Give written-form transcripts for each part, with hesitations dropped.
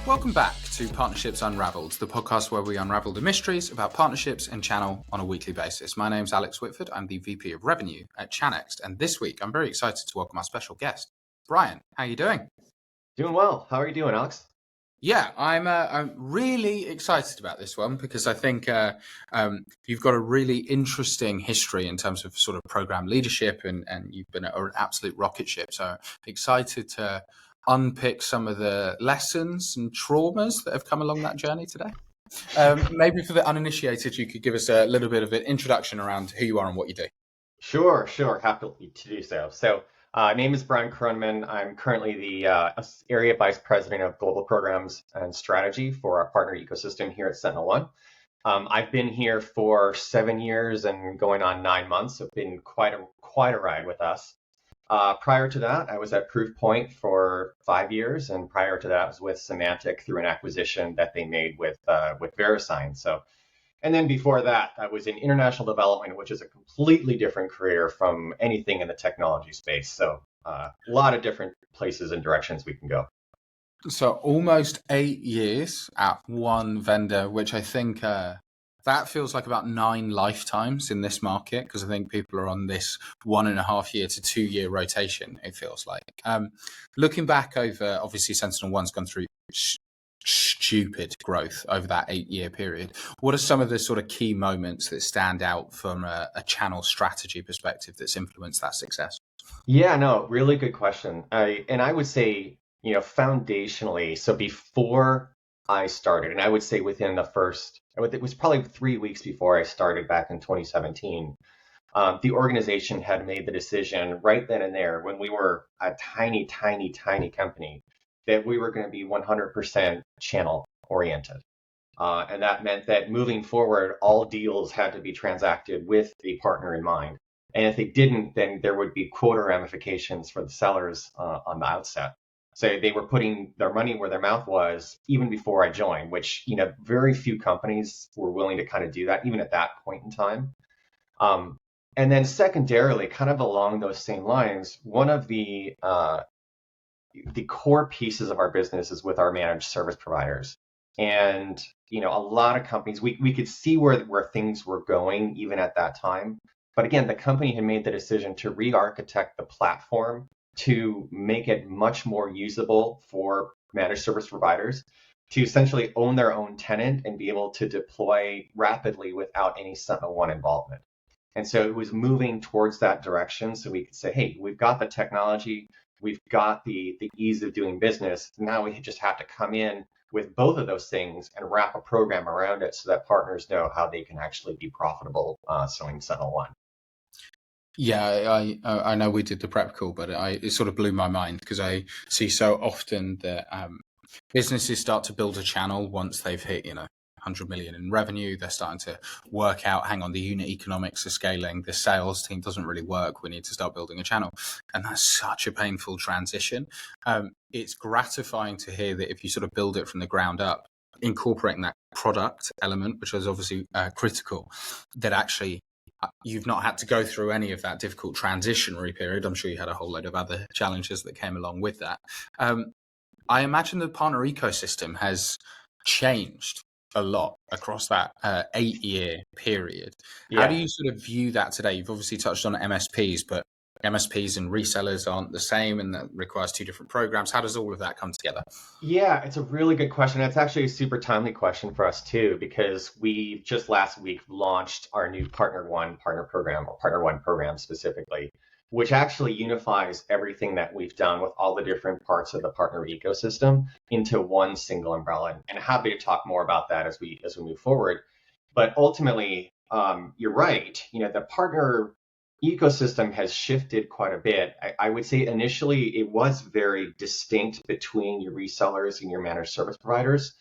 Welcome back to Partnerships Unraveled, the podcast where we unravel the mysteries about partnerships and channel on a weekly basis. My name's Alex Whitford. I'm the VP of Revenue at Chanext, and this week I'm very excited to welcome our special guest, Brian. How are you doing? Doing well. How are you doing, Alex? Yeah, I'm really excited about this one because I think you've got a really interesting history in terms of sort of program leadership, and you've been an absolute rocket ship. So excited to unpick some of the lessons and traumas that have come along that journey today. Maybe for the uninitiated, you could give us a little bit of an introduction around who you are and what you do. Sure. Happy to do so. Name is Brian Kroneman. I'm currently the Area Vice President of Global Programs and Strategy for our partner ecosystem here at SentinelOne. I've been here for 7 years and going on 9 months. So it's been quite a ride with us. Prior to that, I was at Proofpoint for 5 years, and prior to that, I was with Symantec through an acquisition that they made with VeriSign. And then before that, I was in international development, which is a completely different career from anything in the technology space. So a lot of different places and directions we can go. So almost 8 years at one vendor, which I think that feels like about 9 lifetimes in this market, because I think people are on this 1.5 year to 2 year rotation, it feels like. Looking back over, obviously SentinelOne's gone through stupid growth over that 8 year period. What are some of the sort of key moments that stand out from a channel strategy perspective that's influenced that success? Yeah, no, really good question. I would say, foundationally, so before I started, and I would say within it was probably 3 weeks before I started back in 2017, the organization had made the decision right then and there, when we were a tiny company, that we were going to be 100% channel oriented. And that meant that moving forward, all deals had to be transacted with a partner in mind. And if they didn't, then there would be quota ramifications for the sellers on the outset. So they were putting their money where their mouth was even before I joined, which, very few companies were willing to kind of do that, even at that point in time. And then secondarily, kind of along those same lines, one of the core pieces of our business is with our managed service providers. And, a lot of companies, we could see where things were going even at that time. But again, the company had made the decision to re-architect the platform to make it much more usable for managed service providers to essentially own their own tenant and be able to deploy rapidly without any SentinelOne involvement. And so it was moving towards that direction so we could say, hey, we've got the technology, we've got the ease of doing business. Now we just have to come in with both of those things and wrap a program around it so that partners know how they can actually be profitable selling SentinelOne. Yeah, I know we did the prep call, but it sort of blew my mind because I see so often that businesses start to build a channel once they've hit, 100 million in revenue. They're starting to work out, hang on, the unit economics are scaling. The sales team doesn't really work. We need to start building a channel. And that's such a painful transition. It's gratifying to hear that if you sort of build it from the ground up, incorporating that product element, which is obviously critical, that actually you've not had to go through any of that difficult transitionary period. I'm sure you had a whole load of other challenges that came along with that. I imagine the partner ecosystem has changed a lot across that 8 year period. Yeah. How do you sort of view that today? You've obviously touched on MSPs, but MSPs and resellers aren't the same, and that requires 2 different programs. How does all of that come together? Yeah, it's a really good question. It's actually a super timely question for us too, because we just last week launched our new PartnerOne partner program, or PartnerOne program specifically, which actually unifies everything that we've done with all the different parts of the partner ecosystem into one single umbrella. And happy to talk more about that as we move forward. But ultimately, you're right. The partner ecosystem has shifted quite a bit. I would say initially it was very distinct between your resellers and your managed service providers.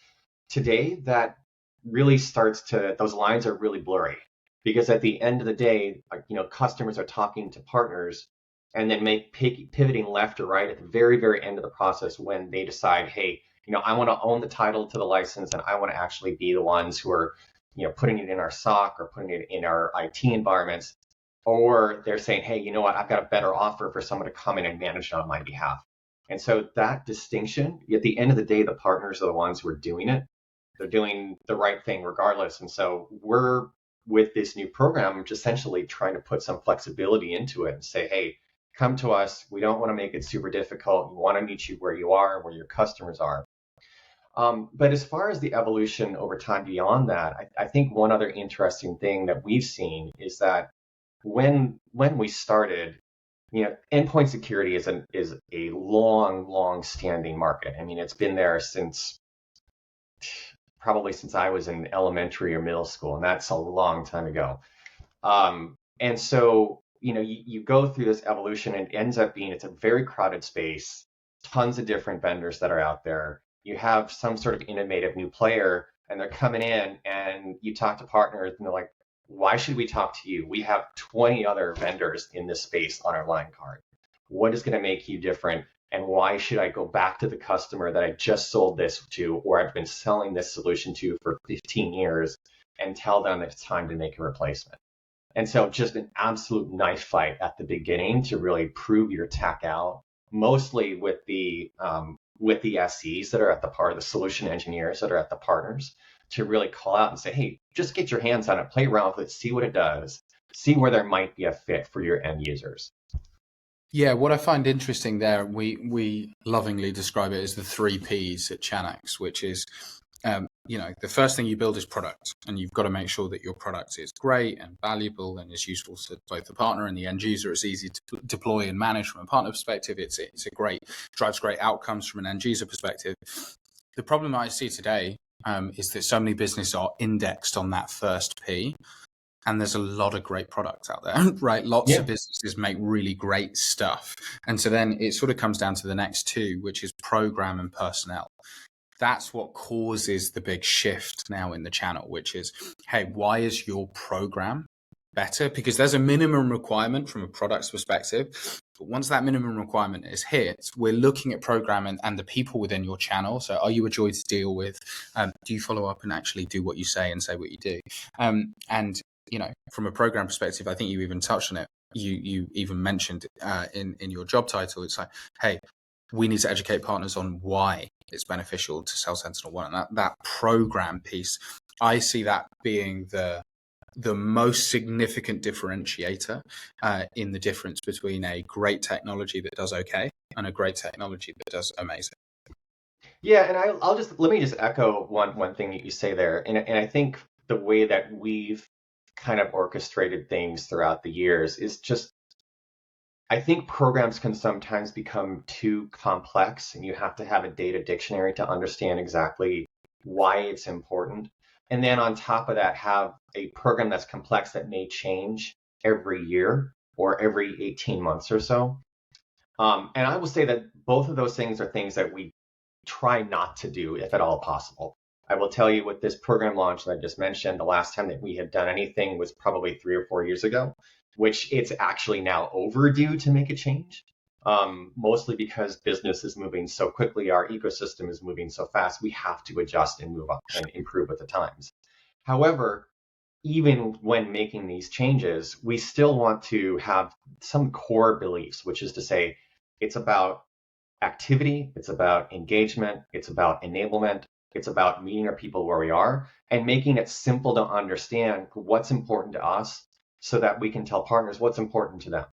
Today, that really those lines are really blurry, because at the end of the day, customers are talking to partners and then pivoting left or right at the very, very end of the process when they decide, hey, I want to own the title to the license, and I want to actually be the ones who are, putting it in our SOC or putting it in our IT environments. Or they're saying, hey, you know what, I've got a better offer for someone to come in and manage it on my behalf. And so that distinction, at the end of the day, the partners are the ones who are doing it. They're doing the right thing regardless. And so we're, with this new program, just essentially trying to put some flexibility into it and say, hey, come to us. We don't want to make it super difficult. We want to meet you where you are, where your customers are. But as far as the evolution over time beyond that, I think one other interesting thing that we've seen is that when we started, endpoint security is a long standing market. I mean, it's been there since probably since I was in elementary or middle school, and that's a long time ago. And so, you go through this evolution, and it ends up being it's a very crowded space, tons of different vendors that are out there. You have some sort of innovative new player, and they're coming in, and you talk to partners, and they're like, why should we talk to you? We have 20 other vendors in this space on our line card. What is going to make you different? And why should I go back to the customer that I just sold this to, or I've been selling this solution to for 15 years, and tell them it's time to make a replacement? And so just an absolute knife fight at the beginning to really prove your tech out, mostly with the SEs that are at the part of the solution engineers that are at the partners, to really call out and say, hey, just get your hands on it, play around with it, see what it does, see where there might be a fit for your end users. Yeah, what I find interesting there, we lovingly describe it as the 3Ps at Chanax, which is, the first thing you build is product, and you've got to make sure that your product is great and valuable and is useful to both the partner and the end user. It's easy to deploy and manage from a partner perspective. Drives great outcomes from an end user perspective. The problem I see today is that so many businesses are indexed on that first P. And there's a lot of great products out there, right? Lots of businesses make really great stuff. And so then it sort of comes down to the next two, which is program and personnel. That's what causes the big shift now in the channel, which is, hey, why is your program better? Because there's a minimum requirement from a product's perspective. But once that minimum requirement is hit, we're looking at program and the people within your channel. So are you a joy to deal with? Do you follow up and actually do what you say and say what you do? And from a program perspective, I think you even touched on it. You even mentioned in your job title, it's like, hey, we need to educate partners on why it's beneficial to sell SentinelOne. And that program piece, I see that being the most significant differentiator in the difference between a great technology that does okay and a great technology that does amazing. Yeah, and let me just echo one thing that you say there. And I think the way that we've kind of orchestrated things throughout the years is just, I think programs can sometimes become too complex, and you have to have a data dictionary to understand exactly why it's important. And then on top of that, have a program that's complex that may change every year or every 18 months or so. And I will say that both of those things are things that we try not to do if at all possible. I will tell you, with this program launch that I just mentioned, the last time that we had done anything was probably 3 or 4 years ago, which it's actually now overdue to make a change, mostly because business is moving so quickly. Our ecosystem is moving so fast. We have to adjust and move up and improve with the times. However, even when making these changes, we still want to have some core beliefs, which is to say, it's about activity, it's about engagement, it's about enablement, it's about meeting our people where we are and making it simple to understand what's important to us so that we can tell partners what's important to them,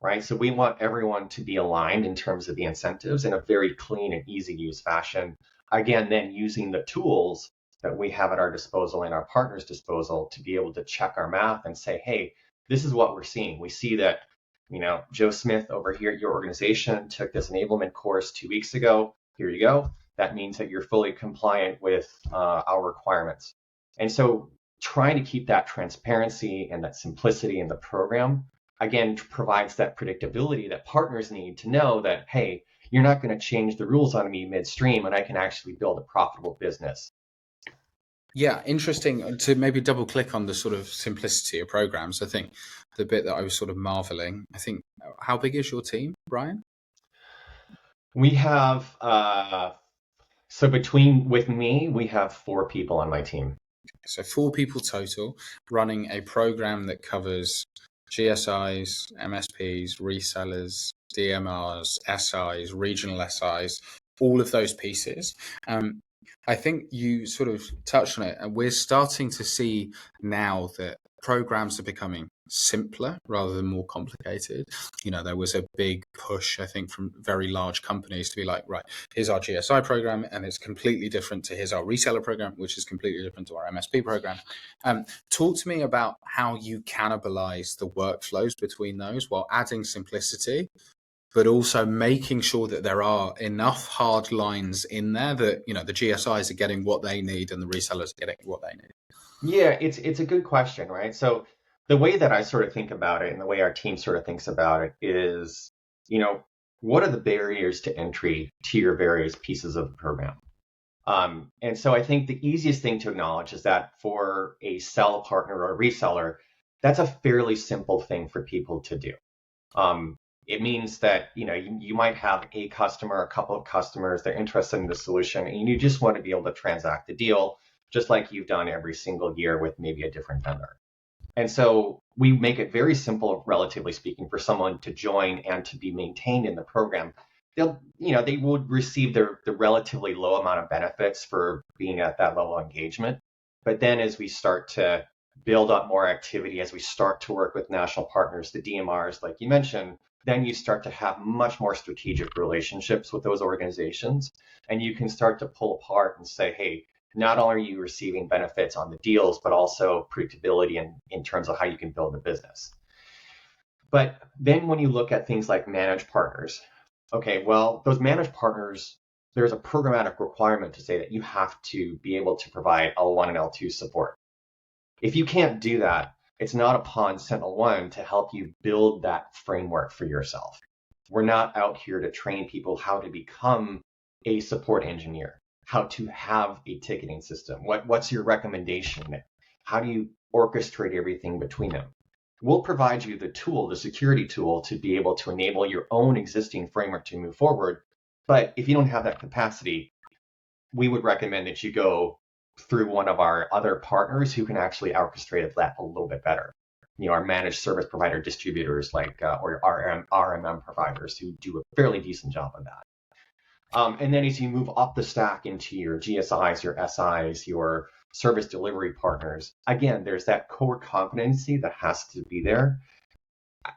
right? So we want everyone to be aligned in terms of the incentives in a very clean and easy to use fashion. Again, then using the tools that we have at our disposal and our partners' disposal to be able to check our math and say, hey, this is what we're seeing. We see that Joe Smith over here at your organization took this enablement course 2 weeks ago. Here you go. That means that you're fully compliant with our requirements. And so trying to keep that transparency and that simplicity in the program, again, provides that predictability that partners need to know that, hey, you're not going to change the rules on me midstream, and I can actually build a profitable business. Yeah, interesting to maybe double click on the sort of simplicity of programs. I think the bit that I was sort of marveling, I think, how big is your team, Brian? We have, with me, we have 4 people on my team. So 4 people total running a program that covers GSIs, MSPs, resellers, DMRs, SIs, regional SIs, all of those pieces. I think you sort of touched on it, and we're starting to see now that programs are becoming simpler rather than more complicated. There was a big push, I think, from very large companies to be like, right, here's our GSI program, and it's completely different to here's our reseller program, which is completely different to our MSP program. Talk to me about how you cannibalize the workflows between those while adding simplicity, but also making sure that there are enough hard lines in there that, the GSIs are getting what they need and the resellers are getting what they need. Yeah, it's a good question, right? So the way that I sort of think about it and the way our team sort of thinks about it is, what are the barriers to entry to your various pieces of the program? And so I think the easiest thing to acknowledge is that for a sell partner or a reseller, that's a fairly simple thing for people to do. It means that, you might have a customer, a couple of customers, they're interested in the solution, and you just want to be able to transact the deal, just like you've done every single year with maybe a different vendor. And so we make it very simple, relatively speaking, for someone to join and to be maintained in the program. They would receive the relatively low amount of benefits for being at that level of engagement. But then as we start to build up more activity, as we start to work with national partners, the DMRs, like you mentioned, then you start to have much more strategic relationships with those organizations. And you can start to pull apart and say, hey, not only are you receiving benefits on the deals, but also predictability in terms of how you can build the business. But then when you look at things like managed partners, okay, well, those managed partners, there's a programmatic requirement to say that you have to be able to provide L1 and L2 support. If you can't do that, it's not upon SentinelOne to help you build that framework for yourself. We're not out here to train people how to become a support engineer, how to have a ticketing system. What's your recommendation? How do you orchestrate everything between them? We'll provide you the tool, the security tool, to be able to enable your own existing framework to move forward. But if you don't have that capacity, we would recommend that you go through one of our other partners who can actually orchestrate that a little bit better. Our managed service provider distributors or RMM providers who do a fairly decent job of that. And then as you move up the stack into your GSIs, your SIs, your service delivery partners, again, there's that core competency that has to be there.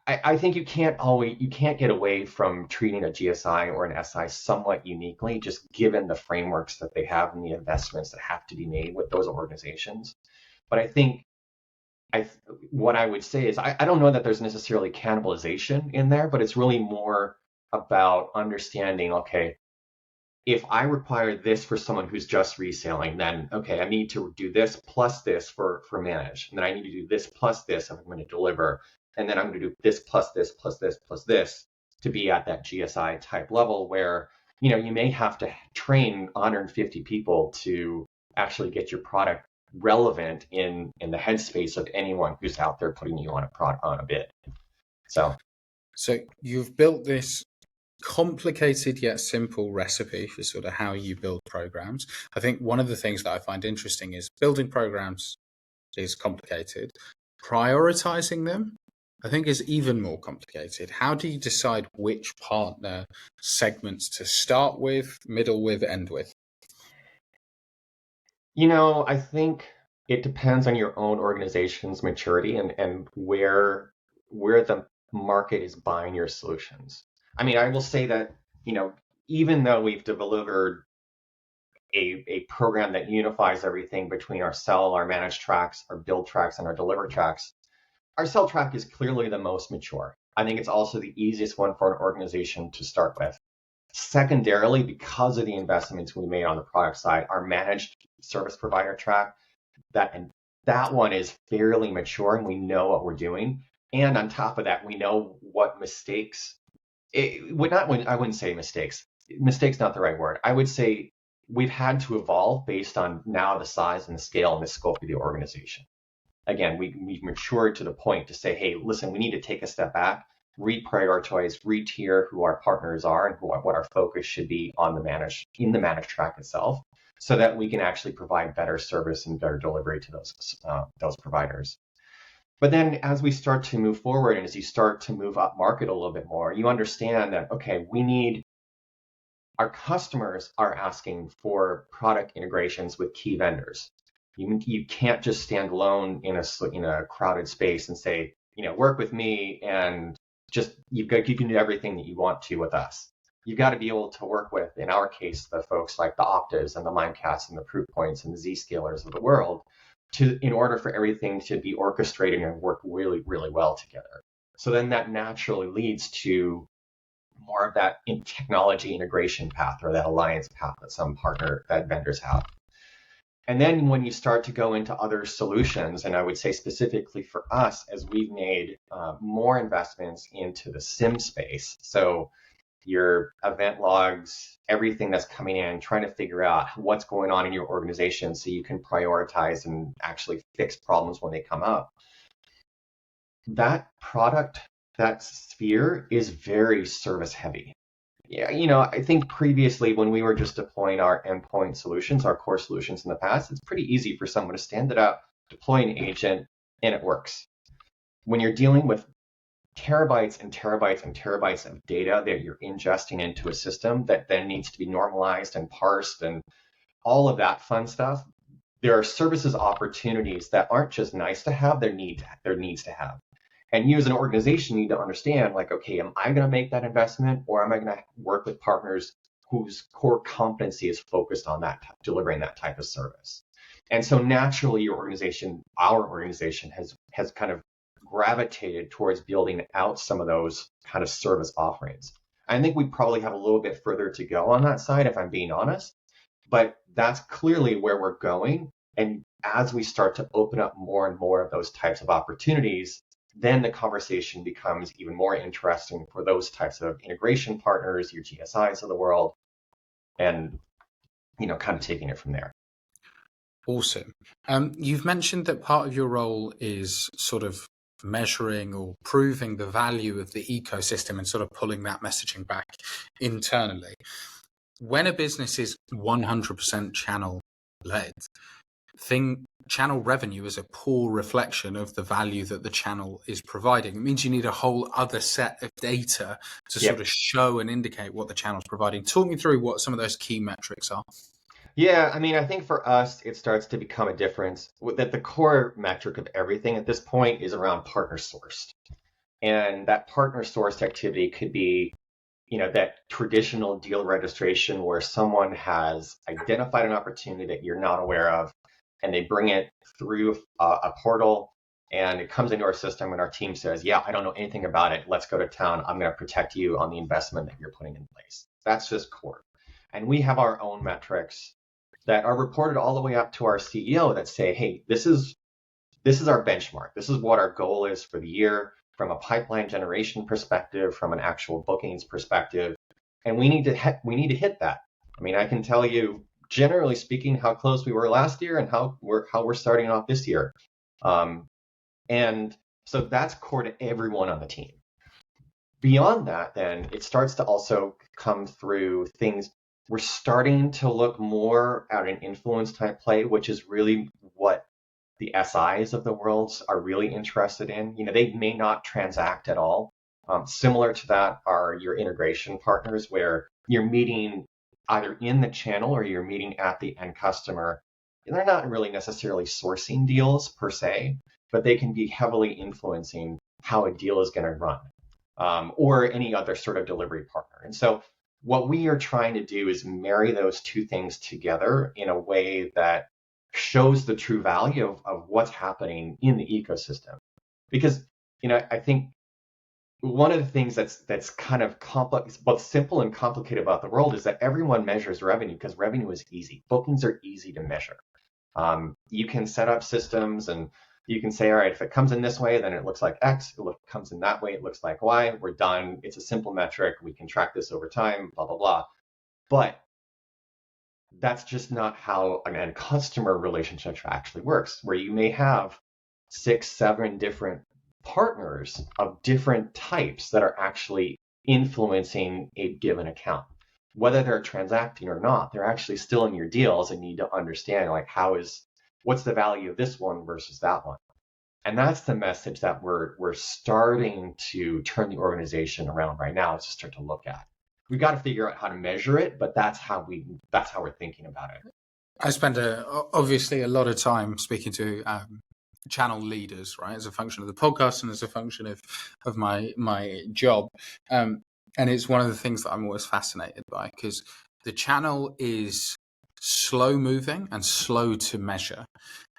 I think you can't get away from treating a GSI or an SI somewhat uniquely, just given the frameworks that they have and the investments that have to be made with those organizations. But I think what I would say is I don't know that there's necessarily cannibalization in there, but it's really more about understanding, okay, if I require this for someone who's just reselling, then, okay, I need to do this plus this for manage. And then I need to do this plus this if I'm going to deliver. And then I'm going to do this plus this plus this plus this to be at that GSI type level where, you may have to train 150 people to actually get your product relevant in the headspace of anyone who's out there putting you on a bid. So you've built this complicated yet simple recipe for sort of how you build programs. I think one of the things that I find interesting is building programs is complicated. Prioritizing them, I think, is even more complicated. How do you decide which partner segments to start with, middle with, end with? I think it depends on your own organization's maturity and where the market is buying your solutions. I mean, I will say that, even though we've delivered a program that unifies everything between our sell, our managed tracks, our build tracks, and our deliver tracks, our sell track is clearly the most mature. I think it's also the easiest one for an organization to start with. Secondarily, because of the investments we made on the product side, our managed service provider track, that one is fairly mature and we know what we're doing. And on top of that, we know what mistakes. I wouldn't say mistakes. Mistakes not the right word. I would say we've had to evolve based on now the size and the scale and the scope of the organization. Again, we've matured to the point to say, hey, listen, we need to take a step back, reprioritize, re-tier who our partners are and what our focus should be on the managed track itself, so that we can actually provide better service and better delivery to those providers. But then as we start to move forward and as you start to move up market a little bit more, you understand that, okay, our customers are asking for product integrations with key vendors. You can't just stand alone in a crowded space and say, work with me and just you can do everything that you want to with us. You've got to be able to work with, in our case, the folks like the Optas and the Mimecats and the Proofpoints and the Zscalers of the world, in order for everything to be orchestrated and work really, really well together. So then that naturally leads to more of that technology integration path or that alliance path that vendors have. And then when you start to go into other solutions, and I would say specifically for us, as we've made more investments into the SIM space, so your event logs, everything that's coming in, trying to figure out what's going on in your organization so you can prioritize and actually fix problems when they come up. That product, that sphere is very service heavy. Yeah, I think previously when we were just deploying our endpoint solutions, our core solutions in the past, it's pretty easy for someone to stand it up, deploy an agent, and it works. When you're dealing with terabytes and terabytes and terabytes of data that you're ingesting into a system that then needs to be normalized and parsed and all of that fun stuff, there are services opportunities that aren't just nice to have, they're needs to have. And you as an organization need to understand, like, okay, am I going to make that investment, or am I going to work with partners whose core competency is focused on delivering that type of service? And so naturally, our organization has kind of gravitated towards building out some of those kind of service offerings. I think we probably have a little bit further to go on that side, if I'm being honest, but that's clearly where we're going. And as we start to open up more and more of those types of opportunities, then the conversation becomes even more interesting for those types of integration partners, your GSIs of the world, and kind of taking it from there. Awesome. You've mentioned that part of your role is sort of measuring or proving the value of the ecosystem and sort of pulling that messaging back internally. When a business is 100% channel led, channel revenue is a poor reflection of the value that the channel is providing. It means you need a whole other set of data to sort of show and indicate what the channel is providing. Talk me through what some of those key metrics are. Yeah, I mean, I think for us, it starts to become a difference that the core metric of everything at this point is around partner sourced. And that partner sourced activity could be, that traditional deal registration where someone has identified an opportunity that you're not aware of, and they bring it through a portal and it comes into our system and our team says, yeah, I don't know anything about it. Let's go to town. I'm going to protect you on the investment that you're putting in place. That's just core. And we have our own metrics that are reported all the way up to our CEO that say, hey, this is our benchmark. This is what our goal is for the year from a pipeline generation perspective, from an actual bookings perspective. And we need to hit that. I mean, I can tell you, generally speaking, how close we were last year and how we're starting off this year. And so that's core to everyone on the team. Beyond that, then it starts to also come through things. We're starting to look more at an influence type play, which is really what the SIs of the world are really interested in. They may not transact at all. Similar to that are your integration partners, where you're meeting either in the channel or you're meeting at the end customer. And they're not really necessarily sourcing deals per se, but they can be heavily influencing how a deal is going to run, or any other sort of delivery partner. And so what we are trying to do is marry those two things together in a way that shows the true value of what's happening in the ecosystem. Because, I think one of the things that's kind of complex, both simple and complicated about the world is that everyone measures revenue because revenue is easy. Bookings are easy to measure. You can set up systems and you can say, all right, if it comes in this way, then it looks like X. If it comes in that way, it looks like Y. We're done. It's a simple metric. We can track this over time, blah, blah, blah. But that's just not how an end customer relationship actually works, where you may have 6, 7 different partners of different types that are actually influencing a given account. Whether they're transacting or not, they're actually still in your deals and need to understand, like, what's the value of this one versus that one. And that's the message that we're starting to turn the organization around right now, is to start to look at. We've got to figure out how to measure it, but that's how we're thinking about it. I spend obviously a lot of time speaking to channel leaders, right, as a function of the podcast and as a function of my job. And it's one of the things that I'm always fascinated by, because the channel is slow moving and slow to measure.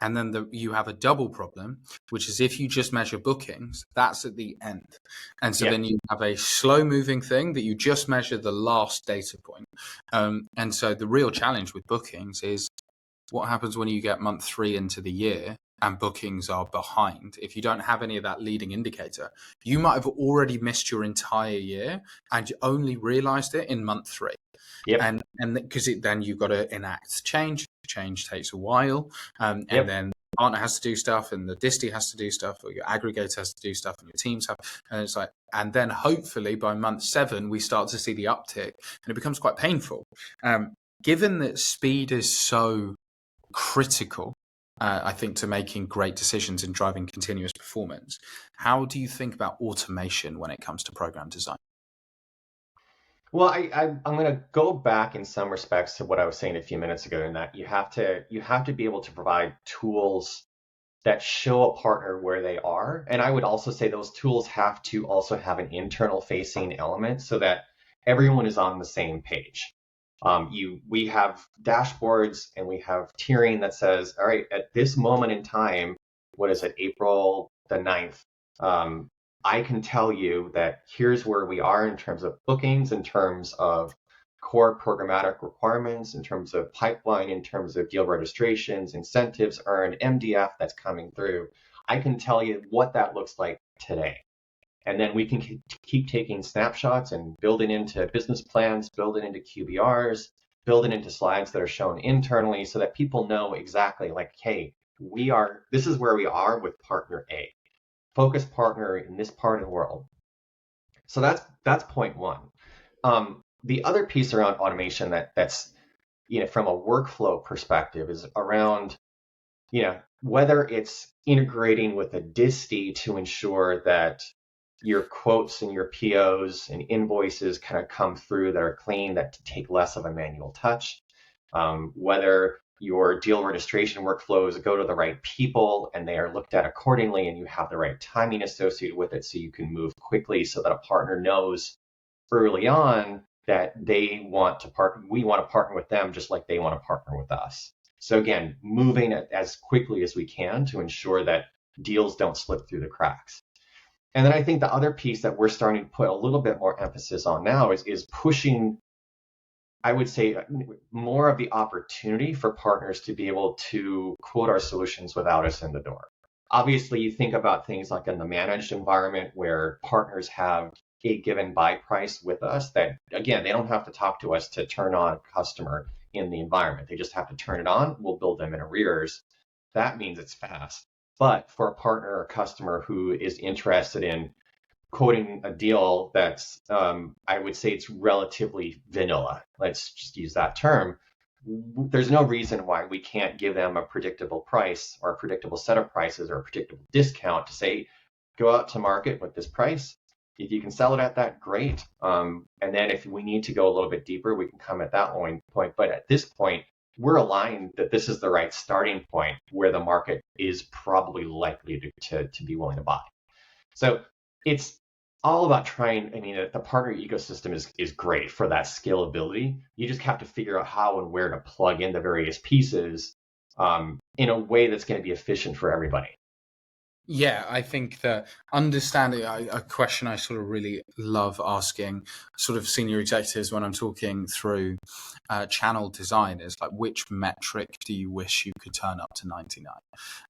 And then you have a double problem, which is if you just measure bookings, that's at the end. And so then you have a slow moving thing that you just measure the last data point. And so the real challenge with bookings is what happens when you get month 3 into the year and bookings are behind. If you don't have any of that leading indicator, you might have already missed your entire year and you only realized it in month 3. Yep. And because then you've got to enact change takes a while, and then the partner has to do stuff, and the disty has to do stuff, or your aggregator has to do stuff, and your teams have, and it's like, and then hopefully by month 7 we start to see the uptick, and it becomes quite painful. Given that speed is so critical, I think, to making great decisions and driving continuous performance, how do you think about automation when it comes to program design? Well, I'm going to go back in some respects to what I was saying a few minutes ago, in that you have to be able to provide tools that show a partner where they are. And I would also say those tools have to also have an internal facing element so that everyone is on the same page. We have dashboards and we have tiering that says, all right, at this moment in time, what is it, April the 9th, I can tell you that here's where we are in terms of bookings, in terms of core programmatic requirements, in terms of pipeline, in terms of deal registrations, incentives earned, MDF that's coming through. I can tell you what that looks like today. And then we can keep taking snapshots and building into business plans, building into QBRs, building into slides that are shown internally so that people know exactly, like, hey, this is where we are with partner A, focus partner in this part of the world. So that's point one. The other piece around automation that's from a workflow perspective is around whether it's integrating with a disty to ensure that your quotes and your POs and invoices kind of come through that are clean, that take less of a manual touch, whether your deal registration workflows go to the right people and they are looked at accordingly and you have the right timing associated with it so you can move quickly, so that a partner knows early on that we want to partner with them just like they want to partner with us. So again, moving as quickly as we can to ensure that deals don't slip through the cracks. And then I think the other piece that we're starting to put a little bit more emphasis on now is pushing, I would say, more of the opportunity for partners to be able to quote our solutions without us in the door. Obviously, you think about things like in the managed environment where partners have a given buy price with us that, again, they don't have to talk to us to turn on a customer in the environment. They just have to turn it on. We'll build them in arrears. That means it's fast. But for a partner or customer who is interested in quoting a deal that's, I would say it's relatively vanilla, let's just use that term, there's no reason why we can't give them a predictable price or a predictable set of prices or a predictable discount to say, go out to market with this price. If you can sell it at that, great. And then if we need to go a little bit deeper, we can come at that point. But at this point, we're aligned that this is the right starting point where the market is probably likely to be willing to buy. So it's all about trying. I mean, the partner ecosystem is great for that scalability. You just have to figure out how and where to plug in the various pieces in a way that's going to be efficient for everybody. Yeah, I think that understanding a question I sort of really love asking sort of senior executives when I'm talking through channel design is like, which metric do you wish you could turn up to 99?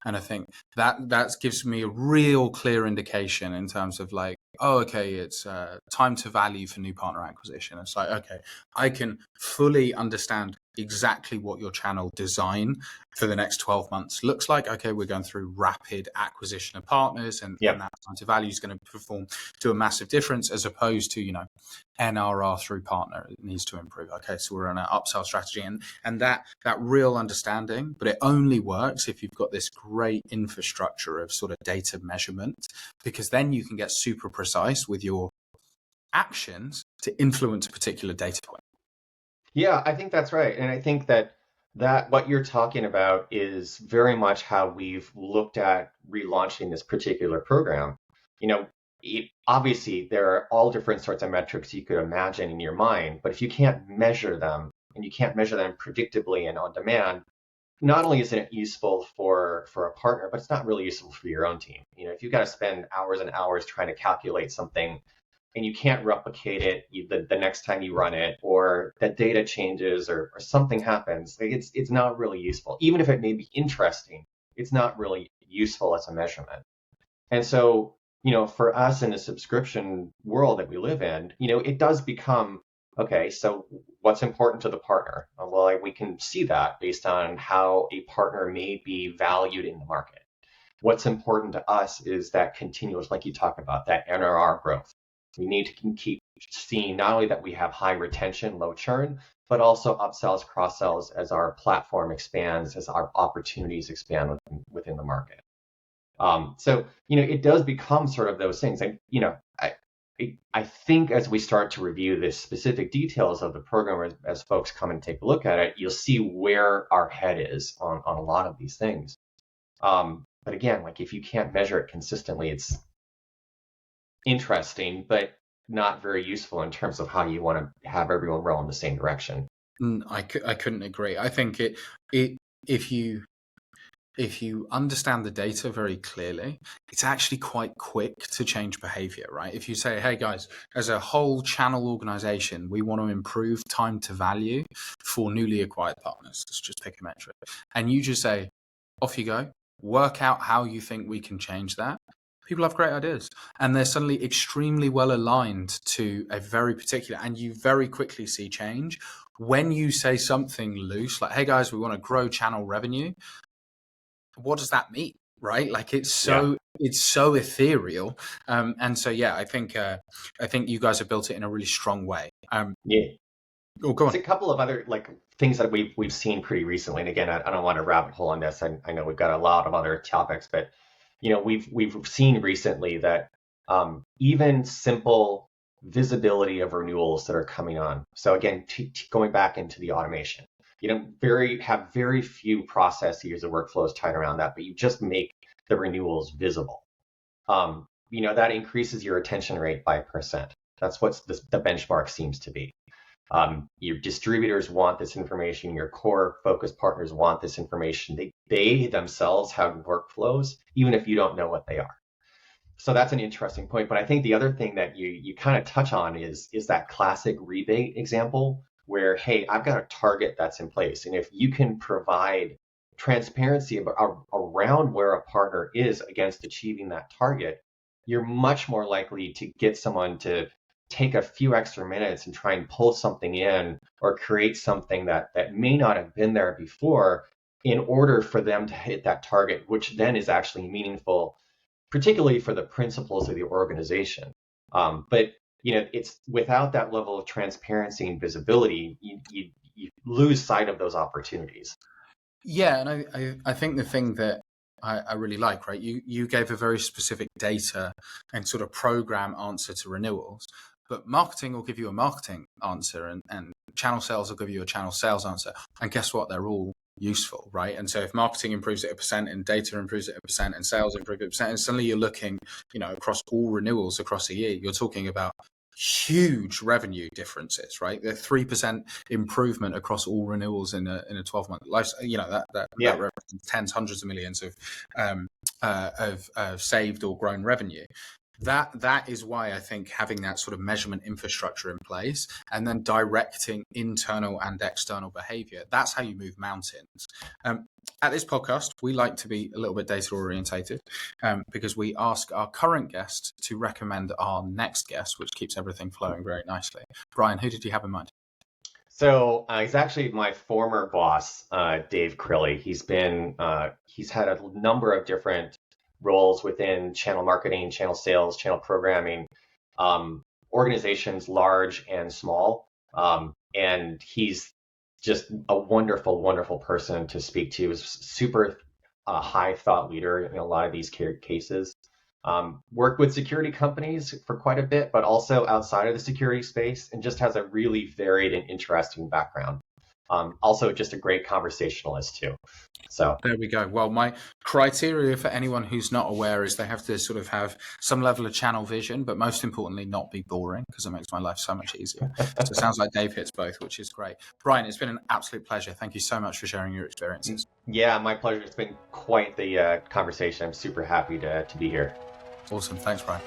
And I think that gives me a real clear indication in terms of like, oh, okay, it's time to value for new partner acquisition. It's like, okay, I can fully understand exactly what your channel design for the next 12 months looks like. Okay, we're going through rapid acquisition of partners, and that time to value is going to do a massive difference, as opposed to, NRR through partner, it needs to improve. Okay, so we're on an upsell strategy, and that real understanding, but it only works if you've got this great infrastructure of sort of data measurement, because then you can get super precise with your actions to influence a particular data point. Yeah, I think that's right. And I think that what you're talking about is very much how we've looked at relaunching this particular program. Obviously there are all different sorts of metrics you could imagine in your mind, but if you can't measure them, and you can't measure them predictably and on demand, not only isn't it useful for a partner, but it's not really useful for your own team. If you've got to spend hours and hours trying to calculate something and you can't replicate it the next time you run it, or that data changes, or something happens, it's not really useful. Even if it may be interesting, it's not really useful as a measurement. And so, for us in the subscription world that we live in, it does become, okay, so what's important to the partner? Well, we can see that based on how a partner may be valued in the market. What's important to us is that continuous, like you talk about, that NRR growth. We need to keep seeing not only that we have high retention, low churn, but also upsells, cross-sells as our platform expands, as our opportunities expand within the market. So, it does become sort of those things. And, I think as we start to review the specific details of the program, as folks come and take a look at it, you'll see where our head is on a lot of these things. But again, if you can't measure it consistently, it's interesting, but not very useful in terms of how you want to have everyone row in the same direction. I couldn't agree. I think if you understand the data very clearly, it's actually quite quick to change behavior, right? If you say, hey guys, as a whole channel organization, we want to improve time to value for newly acquired partners. Let's just pick a metric. And you just say, off you go, work out how you think we can change that. People have great ideas, and they're suddenly extremely well aligned to a very particular, and you very quickly see change. When you say something loose, like, hey guys, we want to grow channel revenue, what does that mean? Right? It's so ethereal. And so, I think you guys have built it in a really strong way. Oh, go on. There's a couple of other things that we've seen pretty recently. And again, I don't want to rabbit hole on this. I know we've got a lot of other topics, but we've seen recently that even simple visibility of renewals that are coming on. So again, going back into the automation, have very few processes or workflows tied around that, but you just make the renewals visible. That increases your retention rate by 1%. That's what the benchmark seems to be. Your distributors want this information. Your core focus partners want this information. They themselves have workflows, even if you don't know what they are. So that's an interesting point. But I think the other thing that you kind of touch on is that classic rebate example where, hey, I've got a target that's in place. And if you can provide transparency around where a partner is against achieving that target, you're much more likely to get someone to take a few extra minutes and try and pull something in or create something that may not have been there before in order for them to hit that target, which then is actually meaningful, particularly for the principles of the organization. But it's without that level of transparency and visibility, you lose sight of those opportunities. Yeah, and I think the thing that I really like, right? You gave a very specific data and sort of program answer to renewals, but marketing will give you a marketing answer, and channel sales will give you a channel sales answer. And guess what? They're all useful, right? And so if marketing improves it 1% and data improves it 1% and sales improve it 1%, and suddenly you're looking, across all renewals across a year, you're talking about huge revenue differences, right? The 3% improvement across all renewals in a 12-month life, that represents tens, hundreds of millions of saved or grown revenue. That is why I think having that sort of measurement infrastructure in place and then directing internal and external behavior, that's how you move mountains. At this podcast, we like to be a little bit data orientated because we ask our current guest to recommend our next guest, which keeps everything flowing very nicely. Brian, who did you have in mind? So he's actually my former boss, Dave Crilly. He's had a number of different roles within channel marketing, channel sales, channel programming, organizations large and small. And he's just a wonderful, wonderful person to speak to. He's super high thought leader in a lot of these cases. Worked with security companies for quite a bit, but also outside of the security space, and just has a really varied and interesting background. Also, just a great conversationalist too. So there we go. Well, my criteria for anyone who's not aware is they have to sort of have some level of channel vision, but most importantly, not be boring, because it makes my life so much easier. So it sounds like Dave hits both, which is great. Brian, it's been an absolute pleasure. Thank you so much for sharing your experiences. Yeah, my pleasure. It's been quite the conversation. I'm super happy to be here. Awesome. Thanks, Brian.